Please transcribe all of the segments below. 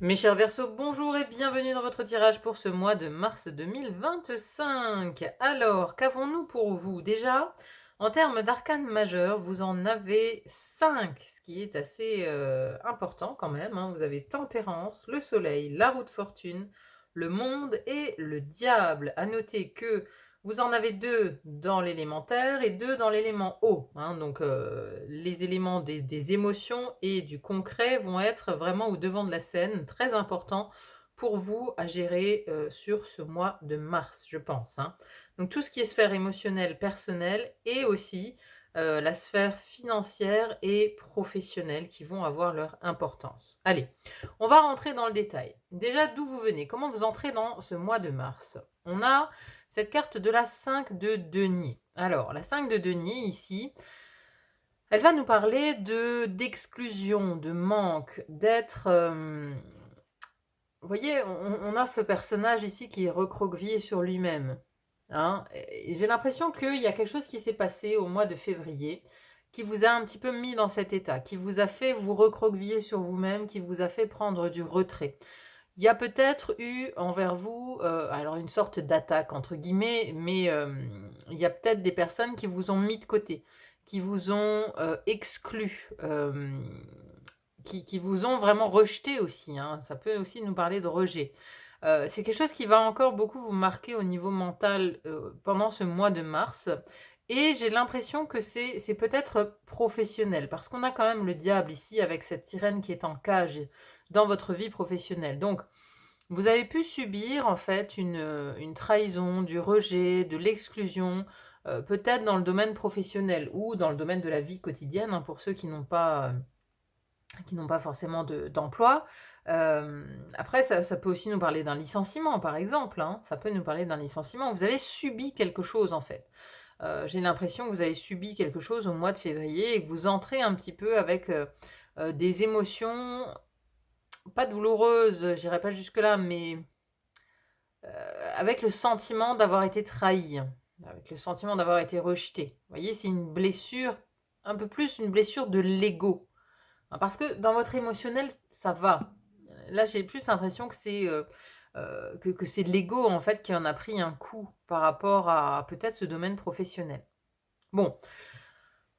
Mes chers Verseaux, bonjour et bienvenue dans votre tirage pour ce mois de mars 2025. Alors, qu'avons-nous pour vous? Déjà, en termes d'arcanes majeures, vous en avez 5, ce qui est assez important quand même, hein. Vous avez Tempérance, le Soleil, la roue de fortune, le Monde et le Diable. À noter que vous en avez 2 dans l'élémentaire et 2 dans l'élément eau, hein. Donc, les éléments des émotions et du concret vont être vraiment au devant de la scène, très important pour vous à gérer, sur ce mois de mars, je pense, hein. Donc tout ce qui est sphère émotionnelle, personnelle et aussi, la sphère financière et professionnelle qui vont avoir leur importance. Allez, on va rentrer dans le détail. Déjà, d'où vous venez? Comment vous entrez dans ce mois de mars? On a cette carte de la 5 de denier. Alors, la 5 de denier ici, elle va nous parler d'exclusion, de manque, d'être... vous voyez, on a ce personnage ici qui est recroquevillé sur lui-même, hein, et j'ai l'impression qu'il y a quelque chose qui s'est passé au mois de février, qui vous a un petit peu mis dans cet état, qui vous a fait vous recroqueviller sur vous-même, qui vous a fait prendre du retrait. Il y a peut-être eu envers vous, alors une sorte «d'attaque» entre guillemets, mais il y a peut-être des personnes qui vous ont mis de côté, qui vous ont, exclus, qui vous ont vraiment rejeté aussi, hein. Ça peut aussi nous parler de rejet. C'est quelque chose qui va encore beaucoup vous marquer au niveau mental, pendant ce mois de mars et j'ai l'impression que c'est peut-être professionnel parce qu'on a quand même le diable ici avec cette sirène qui est en cage dans votre vie professionnelle. Donc vous avez pu subir en fait une trahison, du rejet, de l'exclusion, peut-être dans le domaine professionnel ou dans le domaine de la vie quotidienne, hein, pour ceux qui n'ont pas forcément d'emploi. Après ça peut aussi nous parler d'un licenciement par exemple, hein, ça peut nous parler d'un licenciement. Vous avez subi quelque chose en fait. J'ai l'impression que vous avez subi quelque chose au mois de février et que vous entrez un petit peu avec, des émotions pas douloureuses, j'irai pas jusque-là, mais avec le sentiment d'avoir été trahi, avec le sentiment d'avoir été rejeté. Vous voyez, c'est une blessure, un peu plus une blessure de l'ego. Parce que dans votre émotionnel, ça va. Là, j'ai plus l'impression que c'est que c'est l'ego en fait qui en a pris un coup par rapport à peut-être ce domaine professionnel. Bon,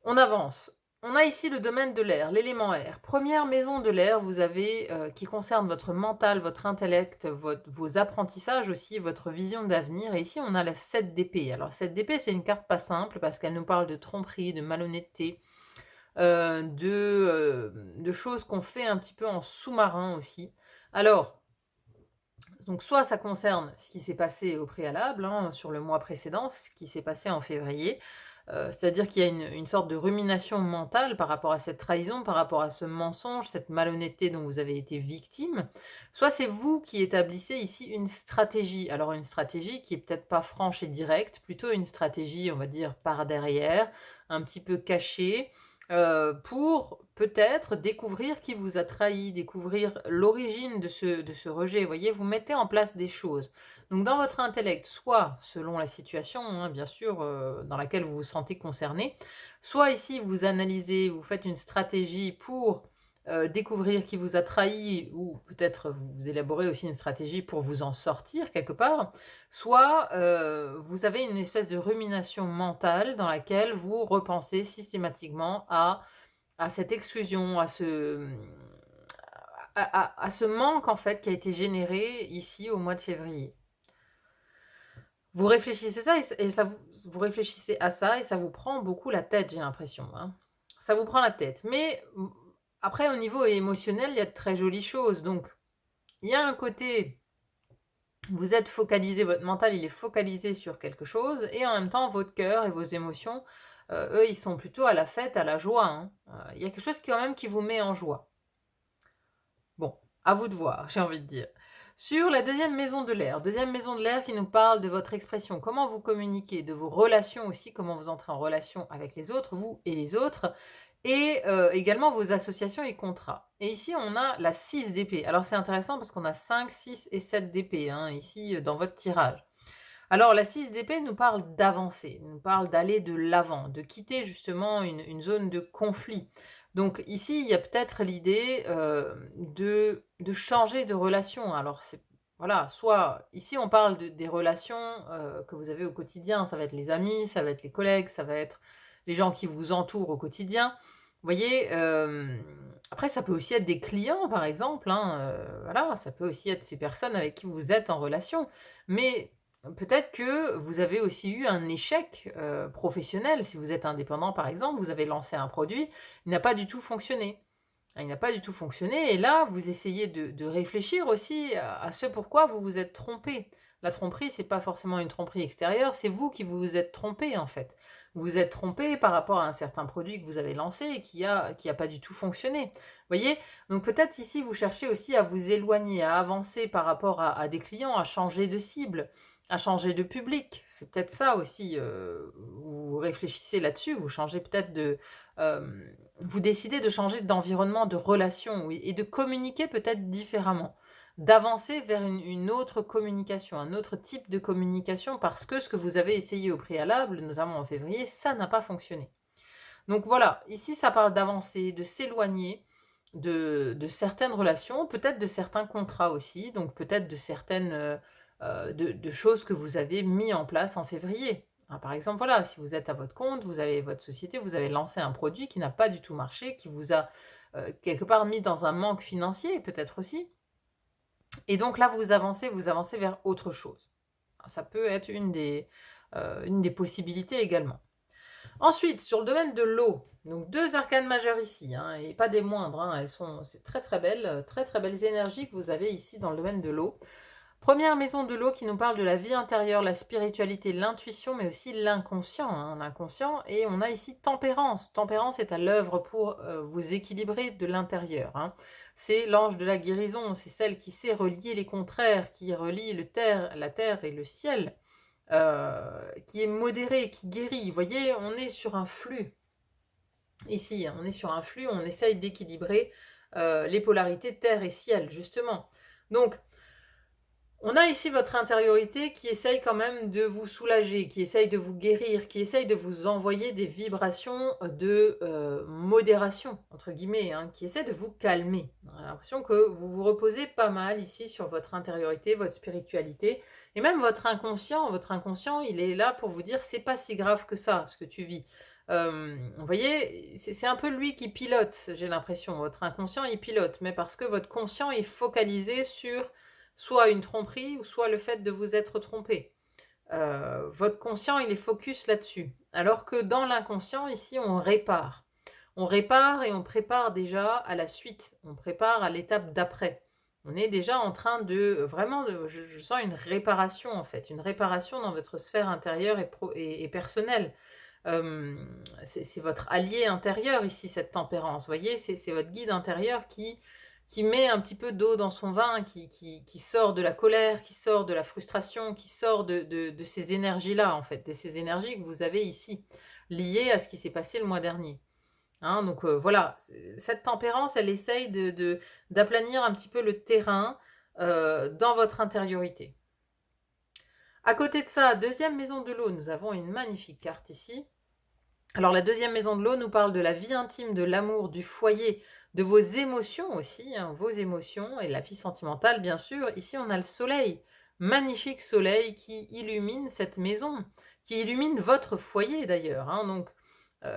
on avance. On a ici le domaine de l'air, l'élément air. Première maison de l'air, vous avez qui concerne votre mental, votre intellect, vos apprentissages aussi, votre vision d'avenir. Et ici, on a la 7 d'épée. Alors, 7 d'épée, c'est une carte pas simple parce qu'elle nous parle de tromperie, de malhonnêteté, de choses qu'on fait un petit peu en sous-marin aussi. Alors, donc soit ça concerne ce qui s'est passé au préalable, hein, sur le mois précédent, ce qui s'est passé en février, c'est-à-dire qu'il y a une sorte de rumination mentale par rapport à cette trahison, par rapport à ce mensonge, cette malhonnêteté dont vous avez été victime. Soit c'est vous qui établissez ici une stratégie. Alors une stratégie qui est peut-être pas franche et directe, plutôt une stratégie, on va dire, par derrière, un petit peu cachée, pour peut-être découvrir qui vous a trahi, découvrir l'origine de ce rejet. Vous voyez, vous mettez en place des choses. Donc dans votre intellect, soit selon la situation, hein, bien sûr, dans laquelle vous vous sentez concerné, soit ici vous analysez, vous faites une stratégie pour découvrir qui vous a trahi, ou peut-être vous élaborez aussi une stratégie pour vous en sortir quelque part, soit vous avez une espèce de rumination mentale dans laquelle vous repensez systématiquement à cette exclusion, à ce manque en fait qui a été généré ici au mois de février. Vous réfléchissez ça et ça vous réfléchissez à ça et ça vous prend beaucoup la tête, j'ai l'impression, hein. Ça vous prend la tête. Mais après au niveau émotionnel, il y a de très jolies choses. Donc il y a un côté, vous êtes focalisé, votre mental il est focalisé sur quelque chose et en même temps votre cœur et vos émotions, eux, ils sont plutôt à la fête, à la joie, hein. Il y a quelque chose quand même qui vous met en joie. Bon, à vous de voir, j'ai envie de dire. Sur la deuxième maison de l'air qui nous parle de votre expression, comment vous communiquez, de vos relations aussi, comment vous entrez en relation avec les autres, vous et les autres, et également vos associations et contrats. Et ici, on a la 6 d'épée. Alors c'est intéressant parce qu'on a 5, 6 et 7 d'épée, hein, ici dans votre tirage. Alors la 6 d'épée nous parle d'avancer, nous parle d'aller de l'avant, de quitter justement une zone de conflit. Donc ici, il y a peut-être l'idée, de changer de relation. Alors c'est voilà, soit ici on parle de des relations, que vous avez au quotidien. Ça va être les amis, ça va être les collègues, ça va être les gens qui vous entourent au quotidien. Vous voyez? Après ça peut aussi être des clients par exemple, hein, voilà, ça peut aussi être ces personnes avec qui vous êtes en relation. Mais peut-être que vous avez aussi eu un échec, professionnel. Si vous êtes indépendant par exemple, vous avez lancé un produit, il n'a pas du tout fonctionné. Il n'a pas du tout fonctionné et là, vous essayez de réfléchir aussi à ce pourquoi vous vous êtes trompé. La tromperie, c'est pas forcément une tromperie extérieure, c'est vous qui vous êtes trompé en fait. Vous vous êtes trompé par rapport à un certain produit que vous avez lancé et qui a pas du tout fonctionné. Vous voyez? Donc peut-être ici, vous cherchez aussi à vous éloigner, à avancer par rapport à des clients, à changer de cible, à changer de public. C'est peut-être ça aussi, vous réfléchissez là-dessus, vous changez peut-être vous décidez de changer d'environnement, de relation, oui, et de communiquer peut-être différemment, d'avancer vers une autre communication, un autre type de communication parce que ce que vous avez essayé au préalable, notamment en février, ça n'a pas fonctionné. Donc voilà, ici ça parle d'avancer, de s'éloigner de certaines relations, peut-être de certains contrats aussi, donc peut-être de certaines, de choses que vous avez mis en place en février. Hein, par exemple, voilà, si vous êtes à votre compte, vous avez votre société, vous avez lancé un produit qui n'a pas du tout marché, qui vous a, quelque part mis dans un manque financier peut-être aussi et donc là vous avancez vers autre chose. Ça peut être une des possibilités également. Ensuite, sur le domaine de l'eau, donc 2 arcanes majeures ici, hein, et pas des moindres, hein, c'est très, très belle, très, très belles énergies que vous avez ici dans le domaine de l'eau. Première maison de l'eau qui nous parle de la vie intérieure, la spiritualité, l'intuition, mais aussi l'inconscient, hein, l'inconscient. Et on a ici tempérance. Tempérance est à l'œuvre pour vous équilibrer de l'intérieur, hein. C'est l'ange de la guérison, c'est celle qui sait relier les contraires, qui relie la terre et le ciel, qui est modérée, qui guérit. Vous voyez, on est sur un flux. Ici, hein, on est sur un flux, on essaye d'équilibrer les polarités terre et ciel, justement. Donc, on a ici votre intériorité qui essaye quand même de vous soulager, qui essaye de vous guérir, qui essaye de vous envoyer des vibrations de modération, entre guillemets, hein, qui essaie de vous calmer. On a l'impression que vous vous reposez pas mal ici sur votre intériorité, votre spiritualité, et même votre inconscient. Votre inconscient, il est là pour vous dire c'est pas si grave que ça, ce que tu vis. Vous voyez, c'est un peu lui qui pilote, j'ai l'impression. Votre inconscient, il pilote, mais parce que votre conscient est focalisé sur soit une tromperie ou soit le fait de vous être trompé. Votre conscient, il est focus là-dessus. Alors que dans l'inconscient, ici, on répare. On répare et on prépare déjà à la suite. On prépare à l'étape d'après. On est déjà en train de vraiment, je sens une réparation en fait, une réparation dans votre sphère intérieure et personnelle. C'est votre allié intérieur ici, cette tempérance. Vous voyez, c'est votre guide intérieur qui met un petit peu d'eau dans son vin, qui sort de la colère, qui sort de la frustration, qui sort de ces énergies-là, en fait, de ces énergies que vous avez ici, liées à ce qui s'est passé le mois dernier. Hein, donc voilà, cette tempérance, elle essaye d'aplanir un petit peu le terrain dans votre intériorité. À côté de ça, deuxième maison de l'eau, nous avons une magnifique carte ici. Alors la deuxième maison de l'eau nous parle de la vie intime, de l'amour, du foyer, de vos émotions aussi, hein, vos émotions et la vie sentimentale bien sûr. Ici on a le soleil, magnifique soleil qui illumine cette maison, qui illumine votre foyer d'ailleurs, hein. Donc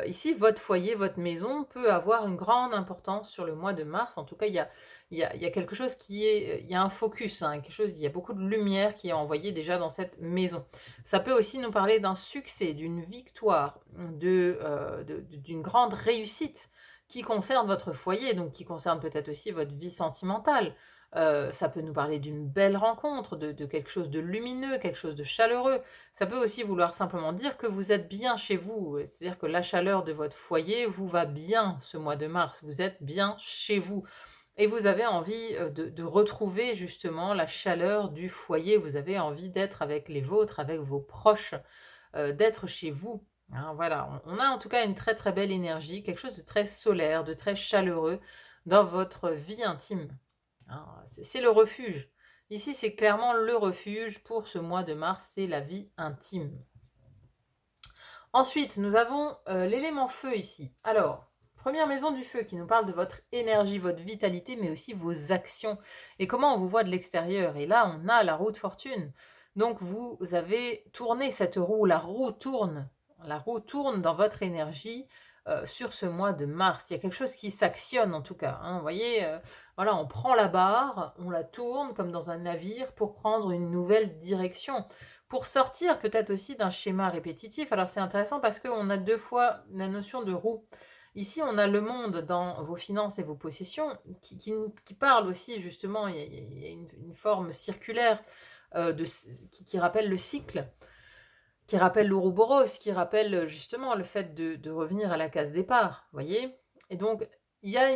ici votre foyer, votre maison peut avoir une grande importance sur le mois de mars. En tout cas, il y a quelque chose qui est, il y a un focus, hein, quelque chose, il y a beaucoup de lumière qui est envoyée déjà dans cette maison. Ça peut aussi nous parler d'un succès, d'une victoire, d'une grande réussite qui concerne votre foyer, donc qui concerne peut-être aussi votre vie sentimentale. Ça peut nous parler d'une belle rencontre, de quelque chose de lumineux, quelque chose de chaleureux. Ça peut aussi vouloir simplement dire que vous êtes bien chez vous, c'est-à-dire que la chaleur de votre foyer vous va bien ce mois de mars, vous êtes bien chez vous. Et vous avez envie de retrouver justement la chaleur du foyer, vous avez envie d'être avec les vôtres, avec vos proches, d'être chez vous. Hein, voilà, on a en tout cas une très très belle énergie, quelque chose de très solaire, de très chaleureux dans votre vie intime. Hein, c'est le refuge. Ici, c'est clairement le refuge pour ce mois de mars, c'est la vie intime. Ensuite, nous avons l'élément feu ici. Alors, Première maison du feu qui nous parle de votre énergie, votre vitalité, mais aussi vos actions et comment on vous voit de l'extérieur. Et là, on a la roue de fortune. Donc, vous avez tourné cette roue, la roue tourne. La roue tourne dans votre énergie sur ce mois de mars. Il y a quelque chose qui s'actionne en tout cas, hein. Vous voyez, voilà, on prend la barre, on la tourne comme dans un navire pour prendre une nouvelle direction, pour sortir peut-être aussi d'un schéma répétitif. Alors c'est intéressant parce qu'on a deux fois la notion de roue. Ici, on a le monde dans vos finances et vos possessions qui parle aussi justement, il y a une forme circulaire qui rappelle le cycle, qui rappelle l'ouroboros, qui rappelle justement le fait de revenir à la case départ, voyez. Et donc, il y a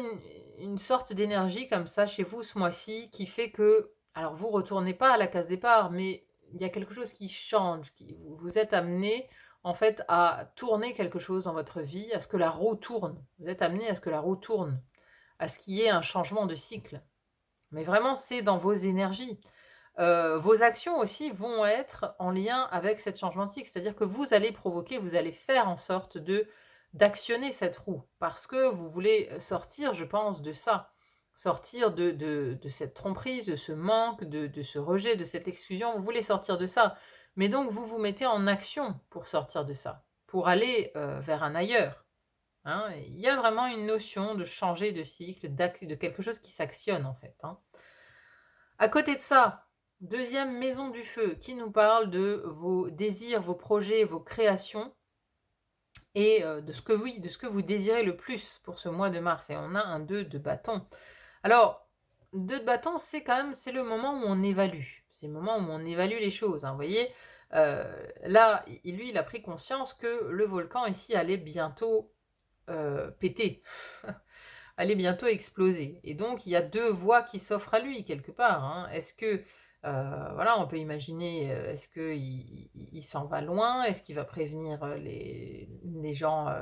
une sorte d'énergie comme ça chez vous ce mois-ci qui fait que, alors vous retournez pas à la case départ, mais il y a quelque chose qui change, vous êtes amené en fait à tourner quelque chose dans votre vie, à ce que la roue tourne. Vous êtes amené à ce que la roue tourne, à ce qu'il y ait un changement de cycle. Mais vraiment, c'est dans vos énergies. Vos actions aussi vont être en lien avec cette changement de cycle. C'est-à-dire que vous allez provoquer, vous allez faire en sorte d'actionner cette roue. Parce que vous voulez sortir, je pense, de ça. Sortir de cette tromperie, de ce manque, de ce rejet, de cette exclusion. Vous voulez sortir de ça. Mais donc, vous vous mettez en action pour sortir de ça. Pour aller vers un ailleurs. Hein. Il y a vraiment une notion de changer de cycle, de quelque chose qui s'actionne en fait. Hein. À côté de ça, deuxième maison du feu qui nous parle de vos désirs, vos projets, vos créations et de ce que vous désirez le plus pour ce mois de mars. Et on a un 2 de bâton. Alors, 2 de bâton, c'est quand même, c'est le moment où on évalue. C'est le moment où on évalue les choses. Hein, vous voyez, là, lui, il a pris conscience que le volcan ici allait bientôt péter. Allait bientôt exploser. Et donc, il y a deux voies qui s'offrent à lui, quelque part. Hein. Est-ce que, voilà, on peut imaginer, est-ce qu'il s'en va loin? Est-ce qu'il va prévenir les gens?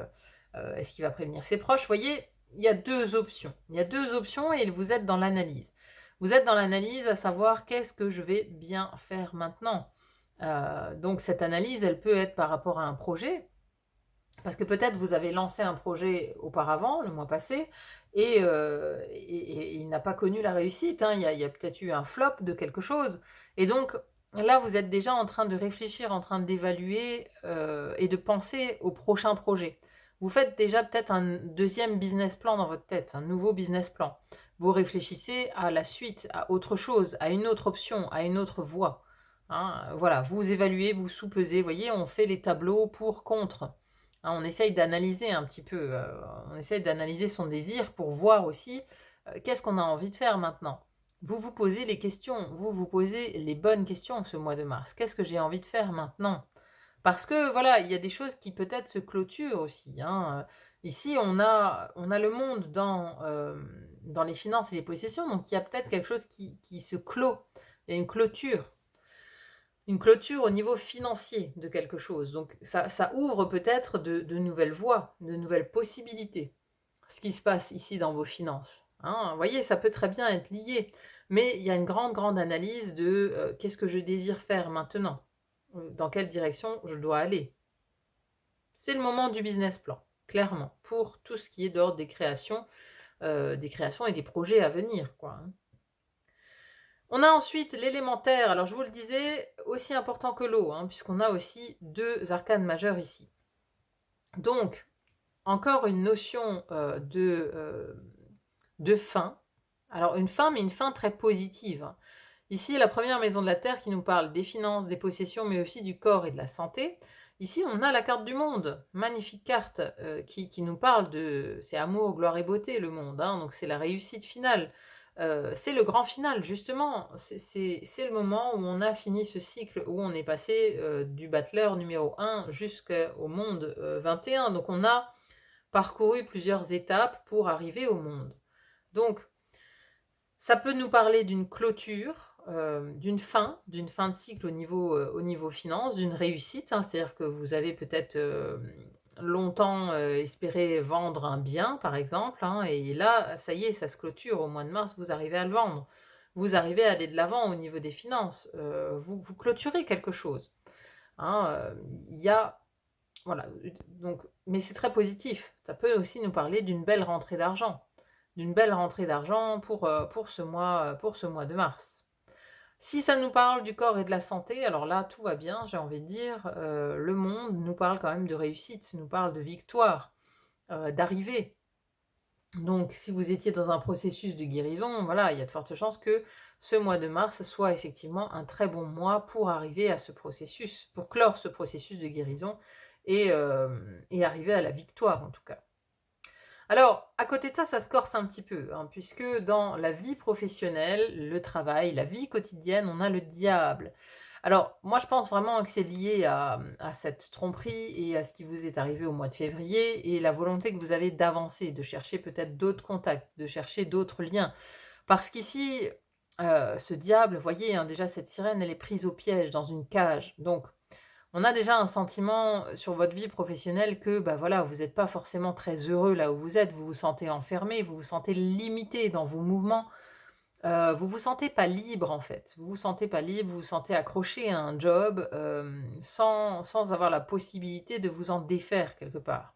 Est-ce qu'il va prévenir ses proches? Vous voyez, il y a deux options. Il y a deux options et vous êtes dans l'analyse. Vous êtes dans l'analyse à savoir qu'est-ce que je vais bien faire maintenant. Donc, cette analyse, elle peut être par rapport à un projet, parce que peut-être vous avez lancé un projet auparavant, le mois passé, et il n'a pas connu la réussite. Hein. Il y a peut-être eu un flop de quelque chose. Et donc, là, vous êtes déjà en train de réfléchir, en train d'évaluer et de penser au prochain projet. Vous faites déjà peut-être un deuxième business plan dans votre tête, un nouveau business plan. Vous réfléchissez à la suite, à autre chose, à une autre option, à une autre voie. Hein. Voilà, vous évaluez, vous sous-pesez. Vous voyez, on fait les tableaux pour, contre. Hein, on essaye d'analyser un petit peu, on essaye d'analyser son désir pour voir aussi qu'est-ce qu'on a envie de faire maintenant. Vous vous posez les questions, vous vous posez les bonnes questions ce mois de mars. Qu'est-ce que j'ai envie de faire maintenant? Parce que voilà, il y a des choses qui peut-être se clôturent aussi. Hein. Ici, on a le monde dans les finances et les possessions, donc il y a peut-être quelque chose qui se clôt. Il y a une clôture au niveau financier de quelque chose. Donc ça ouvre peut-être de nouvelles voies, de nouvelles possibilités, ce qui se passe ici dans vos finances. Hein. Vous voyez, ça peut très bien être lié, mais il y a une grande analyse de qu'est-ce que je désire faire maintenant, dans quelle direction je dois aller. C'est le moment du business plan, clairement, pour tout ce qui est d'ordre des créations et des projets à venir, quoi. Hein. On a ensuite l'élémentaire, alors je vous le disais, aussi important que l'eau, hein, puisqu'on a aussi deux arcanes majeures ici. Donc, encore une notion de fin. Alors une fin, mais une fin très positive. Hein. Ici, la première maison de la Terre qui nous parle des finances, des possessions, mais aussi du corps et de la santé. Ici, on a la carte du monde, magnifique carte qui nous parle de... C'est amour, gloire et beauté, le monde, hein, donc c'est la réussite finale. C'est le grand final, justement. C'est le moment où on a fini ce cycle, où on est passé du battleur numéro 1 jusqu'au monde 21. Donc on a parcouru plusieurs étapes pour arriver au monde. Donc, ça peut nous parler d'une clôture, d'une fin de cycle au niveau finance, d'une réussite. Hein, c'est-à-dire que vous avez peut-être longtemps espéré vendre un bien, par exemple, hein, et là, ça y est, ça se clôture au mois de mars, vous arrivez à le vendre. Vous arrivez à aller de l'avant au niveau des finances. Vous clôturez quelque chose. Hein, il y a voilà, donc, mais c'est très positif. Ça peut aussi nous parler d'une belle rentrée d'argent. D'une belle rentrée d'argent pour ce mois de mars. Si ça nous parle du corps et de la santé, alors là, tout va bien, j'ai envie de dire. Le monde nous parle quand même de réussite, nous parle de victoire, d'arrivée. Donc, si vous étiez dans un processus de guérison, voilà, il y a de fortes chances que ce mois de mars soit effectivement un très bon mois pour arriver à ce processus, pour clore ce processus de guérison et arriver à la victoire en tout cas. Alors, à côté de ça, ça se corse un petit peu, hein, puisque dans la vie professionnelle, le travail, la vie quotidienne, on a le diable. Alors, moi, je pense vraiment que c'est lié à cette tromperie et à ce qui vous est arrivé au mois de février et la volonté que vous avez d'avancer, de chercher peut-être d'autres contacts, de chercher d'autres liens. Parce qu'ici, ce diable, vous voyez, hein, déjà cette sirène, elle est prise au piège dans une cage. Donc, on a déjà un sentiment sur votre vie professionnelle que, bah voilà, vous n'êtes pas forcément très heureux là où vous êtes, vous vous sentez enfermé, vous vous sentez limité dans vos mouvements, vous vous sentez pas libre en fait. Vous vous sentez pas libre, vous vous sentez accroché à un job, sans avoir la possibilité de vous en défaire quelque part.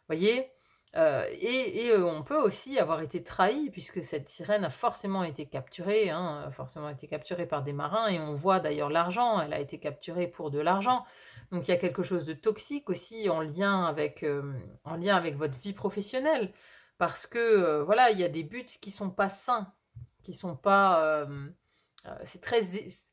Voyez? On peut aussi avoir été trahi puisque cette sirène a forcément été capturée, hein, a forcément été capturée par des marins et on voit d'ailleurs l'argent, elle a été capturée pour de l'argent. Donc il y a quelque chose de toxique aussi en lien avec votre vie professionnelle parce que, voilà, il y a des buts qui sont pas sains, qui sont pas, c'est très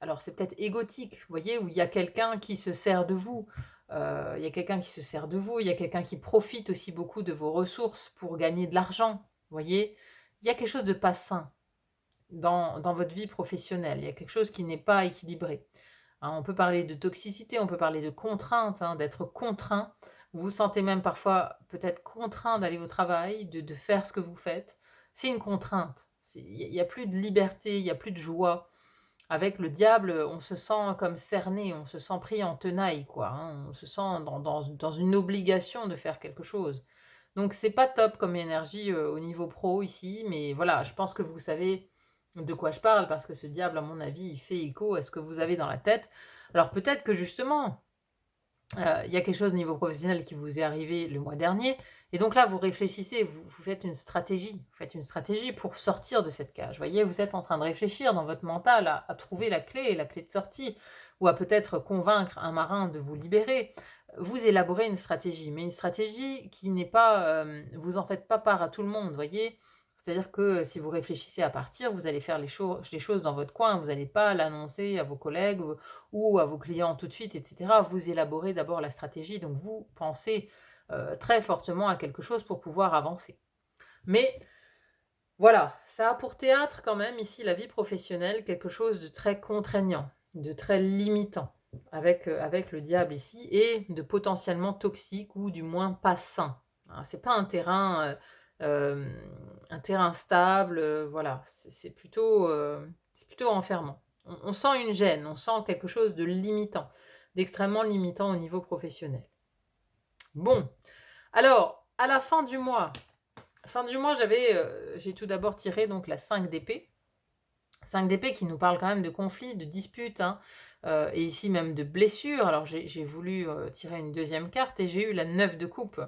alors c'est peut-être égotique, vous voyez? Où il y a quelqu'un qui se sert de vous, il y a quelqu'un qui se sert de vous, il y a quelqu'un qui profite aussi beaucoup de vos ressources pour gagner de l'argent, vous voyez? Il y a quelque chose de pas sain dans votre vie professionnelle, il y a quelque chose qui n'est pas équilibré. Hein, on peut parler de toxicité, on peut parler de contrainte, hein, d'être contraint. Vous vous sentez même parfois peut-être contraint d'aller au travail, de faire ce que vous faites. C'est une contrainte. Il y a plus de liberté, il y a plus de joie. Avec le diable, on se sent comme cerné, on se sent pris en tenaille, quoi, hein. On se sent dans une obligation de faire quelque chose. Donc c'est pas top comme énergie, au niveau pro ici, mais voilà, je pense que vous savez de quoi je parle parce que ce diable, à mon avis, il fait écho à ce que vous avez dans la tête. Alors peut-être que justement, il y a quelque chose au niveau professionnel qui vous est arrivé le mois dernier et donc là, vous réfléchissez, vous faites une stratégie. Vous faites une stratégie pour sortir de cette cage. Vous voyez, vous êtes en train de réfléchir dans votre mental à trouver la clé de sortie ou à peut-être convaincre un marin de vous libérer. Vous élaborez une stratégie, mais une stratégie qui n'est pas, vous en faites pas part à tout le monde, vous voyez? C'est-à-dire que si vous réfléchissez à partir, vous allez faire les choses dans votre coin, vous n'allez pas l'annoncer à vos collègues ou à vos clients tout de suite, et cetera. Vous élaborez d'abord la stratégie, donc vous pensez, très fortement à quelque chose pour pouvoir avancer. Mais voilà, ça a pour théâtre quand même ici la vie professionnelle, quelque chose de très contraignant, de très limitant, avec le diable ici, et de potentiellement toxique ou du moins pas sain. Hein, c'est pas un terrain stable, voilà, c'est plutôt enfermant. On sent une gêne, on sent quelque chose de limitant, d'extrêmement limitant au niveau professionnel. Bon, alors, à la fin du mois, j'ai tout d'abord tiré donc la 5 d'épée. 5 d'épée qui nous parle quand même de conflits, de disputes, hein, et ici même de blessures. Alors j'ai voulu tirer une deuxième carte et j'ai eu la 9 de coupe.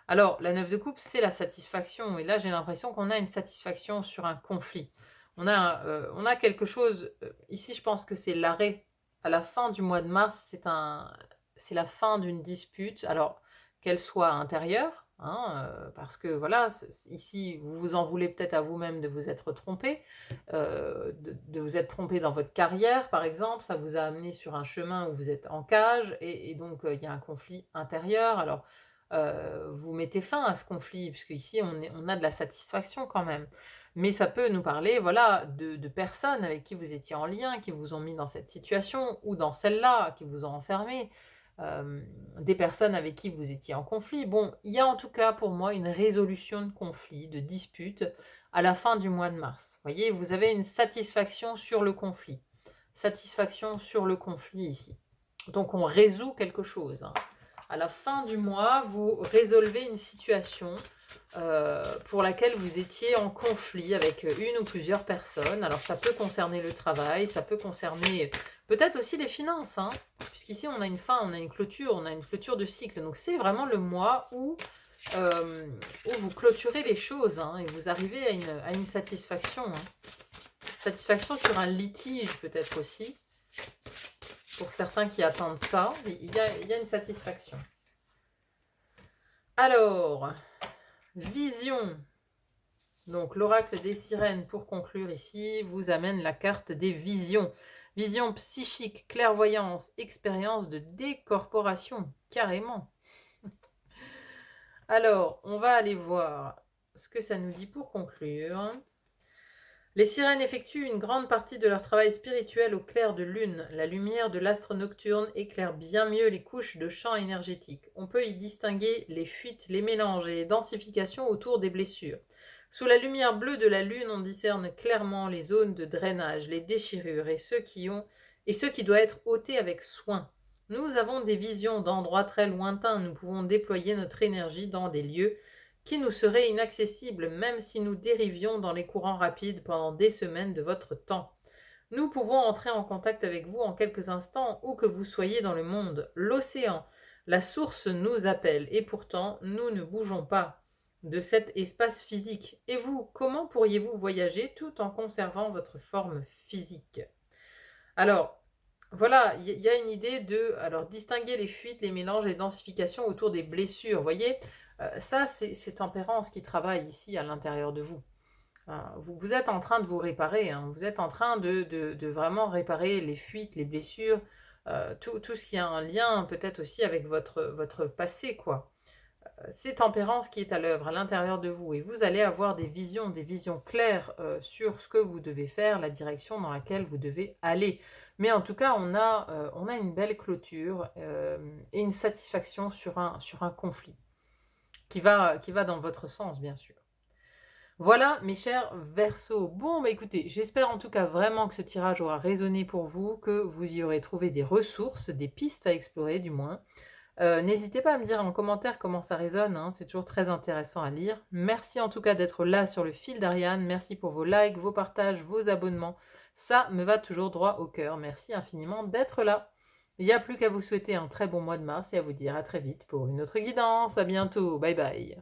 Alors la 9 de coupe, c'est la satisfaction. Et là, j'ai l'impression qu'on a une satisfaction sur un conflit. On a quelque chose, ici je pense que c'est l'arrêt. À la fin du mois de mars, c'est la fin d'une dispute. Alors, qu'elle soit intérieure, hein, parce que voilà, ici, vous vous en voulez peut-être à vous-même de vous être trompé, de vous être trompé dans votre carrière, par exemple, ça vous a amené sur un chemin où vous êtes en cage, et donc il y a un conflit intérieur. Alors, vous mettez fin à ce conflit, puisque ici, on a de la satisfaction quand même. Mais ça peut nous parler, voilà, de personnes avec qui vous étiez en lien, qui vous ont mis dans cette situation, ou dans celle-là, qui vous ont enfermé, des personnes avec qui vous étiez en conflit. Bon, il y a en tout cas pour moi une résolution de conflit, de dispute, à la fin du mois de mars. Vous voyez, vous avez une satisfaction sur le conflit. Satisfaction sur le conflit ici. Donc on résout quelque chose, hein. À la fin du mois, vous résolvez une situation pour laquelle vous étiez en conflit avec une ou plusieurs personnes. Alors ça peut concerner le travail, ça peut concerner peut-être aussi les finances, hein, puisqu'ici on a une fin, on a une clôture de cycle. Donc c'est vraiment le mois où vous clôturez les choses, hein, et vous arrivez à une satisfaction. Hein. Satisfaction sur un litige peut-être aussi. Pour certains qui attendent ça, il y a une satisfaction. Alors, vision. Donc l'oracle des sirènes, pour conclure ici, vous amène la carte des visions. Vision psychique, clairvoyance, expérience de décorporation, carrément. Alors, on va aller voir ce que ça nous dit pour conclure. Les sirènes effectuent une grande partie de leur travail spirituel au clair de lune. La lumière de l'astre nocturne éclaire bien mieux les couches de champ énergétique. On peut y distinguer les fuites, les mélanges et les densifications autour des blessures. Sous la lumière bleue de la lune, on discerne clairement les zones de drainage, les déchirures et ceux qui doivent être ôtés avec soin. Nous avons des visions d'endroits très lointains. Nous pouvons déployer notre énergie dans des lieux qui nous seraient inaccessibles même si nous dérivions dans les courants rapides pendant des semaines de votre temps. Nous pouvons entrer en contact avec vous en quelques instants où que vous soyez dans le monde. L'océan, la source nous appelle et pourtant nous ne bougeons pas de cet espace physique. Et vous, comment pourriez-vous voyager tout en conservant votre forme physique? Alors, voilà, il y a une idée de distinguer les fuites, les mélanges et densifications autour des blessures. Vous voyez, ça, c'est Tempérance qui travaille ici à l'intérieur de vous. Vous êtes en train de vous réparer, hein. Vous êtes en train de vraiment réparer les fuites, les blessures, tout ce qui a un lien peut-être aussi avec votre passé, quoi. C'est Tempérance qui est à l'œuvre à l'intérieur de vous et vous allez avoir des visions claires sur ce que vous devez faire, la direction dans laquelle vous devez aller. Mais en tout cas, on a une belle clôture et une satisfaction sur un conflit qui va dans votre sens, bien sûr. Voilà, mes chers Verseaux. Bon, bah écoutez, j'espère en tout cas vraiment que ce tirage aura résonné pour vous, que vous y aurez trouvé des ressources, des pistes à explorer du moins. N'hésitez pas à me dire en commentaire comment ça résonne, hein, c'est toujours très intéressant à lire. Merci en tout cas d'être là sur le fil d'Ariane, merci pour vos likes, vos partages, vos abonnements, ça me va toujours droit au cœur, merci infiniment d'être là. Il n'y a plus qu'à vous souhaiter un très bon mois de mars et à vous dire à très vite pour une autre guidance, à bientôt, bye bye.